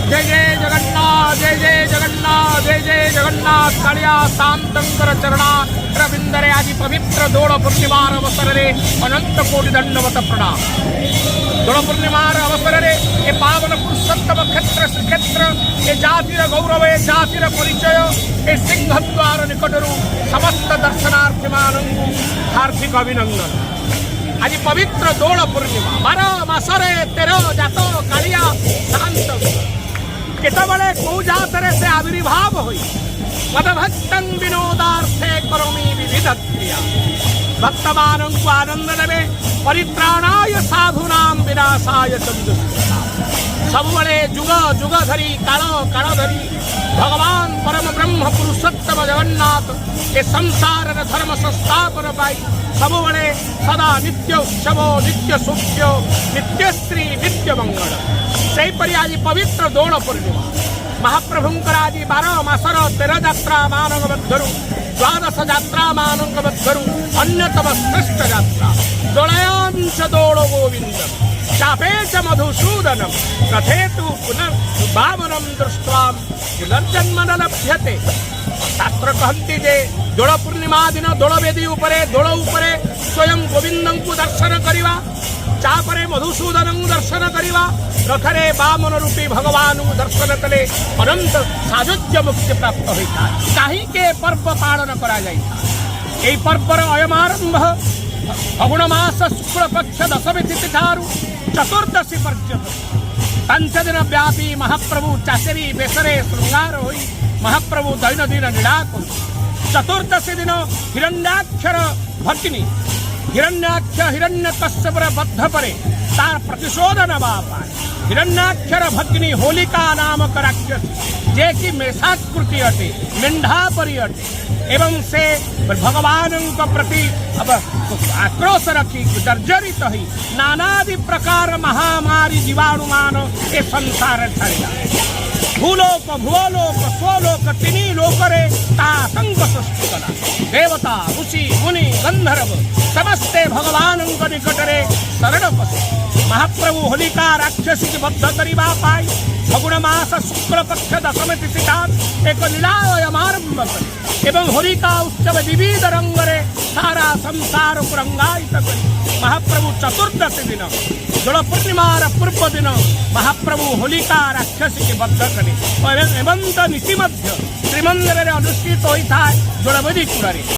जय जय जगन्नाथ, जय जय जगन्नाथ, जय जय जगन्नाथ। कालिया शांतंकर चरणा रविंदरे आज पवित्र दोल पूर्णिमार अवसर रे अनंत कोटि दंडवत प्रणाम। दोल पूर्णिमार अवसर रे ये पावन पुरुषोत्तम क्षेत्र श्रीक्षेत्र ये जातिर गौरव ये जातिर परिचय ये सिंहद्वार निकटरू समस्त दर्शनार्थी मानंकु हार्दिक अभिनंदन। आज पवित्र दोल पूर्णिमा 12 मासरे 13 जात कालिया शांत केतबले कौ जातरे से आविर्भाव होई मदभक्तं विनोदार्थे करोमि विविध क्रिया। भक्तमानं को आनंद देवे परित्राणाय साधूनां विनाशाय चंदुष्टा। सबुबले जुग जुग धरी काल काल धरी भगवान परम ब्रह्म पुरुषोत्तम जगन्नाथ ए संसार धर्म संस्थापन पाई सबुबले सदा नित्य उत्सव नित्य सौख्य नित्य श्री नित्य मंगल। सेपरि आज पवित्र दोल पूर्णिमा महाप्रभुंकर आज 12 मासर 13 यात्रा मानक मध्यरु 12 यात्रा मानक मध्यरु अन्यतम श्रेष्ठ यात्रा दोलयांश दोल गोविंद चापे च मधुसूदनम कथेतु पुनर्भावनम दृष्ट्वा पुनर्जन्म न लभ्यते। शास्त्र कहती जे दोल पूर्णिमा दिन दोलवेदी उपरे दोल उपरे स्वयं गोविंदं को दर्शन करिवा चापरे मधुसूदन दर्शन करवा रथरे वामन रूपी भगवान दर्शन कले अनंत साजुज्य मुक्ति प्राप्त होता है। कहीं के पर्व पालन करा जाइता एई पर्वर अयमारंभ फगुण मास शुक्ल पक्ष दशमी तिथि ठारू चतुर्दशी पर्यंत 5 दिन व्यापी महाप्रभु चाचरी बेसरे श्रृंगार होई महाप्रभु दैनंदिन लीला करू। चतुर्दशी दिन हिरण्याक्षर भगिनी हिरण्याक्ष हिरण्यकश्यपर बद्ध परे तार प्रतिशोध नवा पाए। हिरण्याक्षर भगिनी होलिका नामक राक्षसी जे कि मेषाकृति अटे मेंढा परी अटे एवं से भगवान प्रति अब आक्रोश रखी जर्जरित ही नानादि प्रकार महामारी जीवाणुमान ए संसार छाड़ा भूलोक भुवलोक स्वलोक तीनी लोकरे तातंक सृष्टि कला देवता ऋषि मुनि गंधर्व समस्ते भगवान निकटरे शरण पशु। महाप्रभु होलिका राक्षसी की बद्ध करवा पाई फगुण मास शुक्ल पक्ष दशमी तिथि एक लीलायमारंभ कर एवं होलिका उत्सव विविध रंगरे सारा संसार को रंगायित कर महाप्रभु चतुर्दशी दिन दोल पूर्णिमार पूर्व दिन महाप्रभु होलिका राक्षसी की बद्ध करे एवं नीति मध्य श्रीमंदिर अनुष्ठित होता है दोलवेदी कूड़े।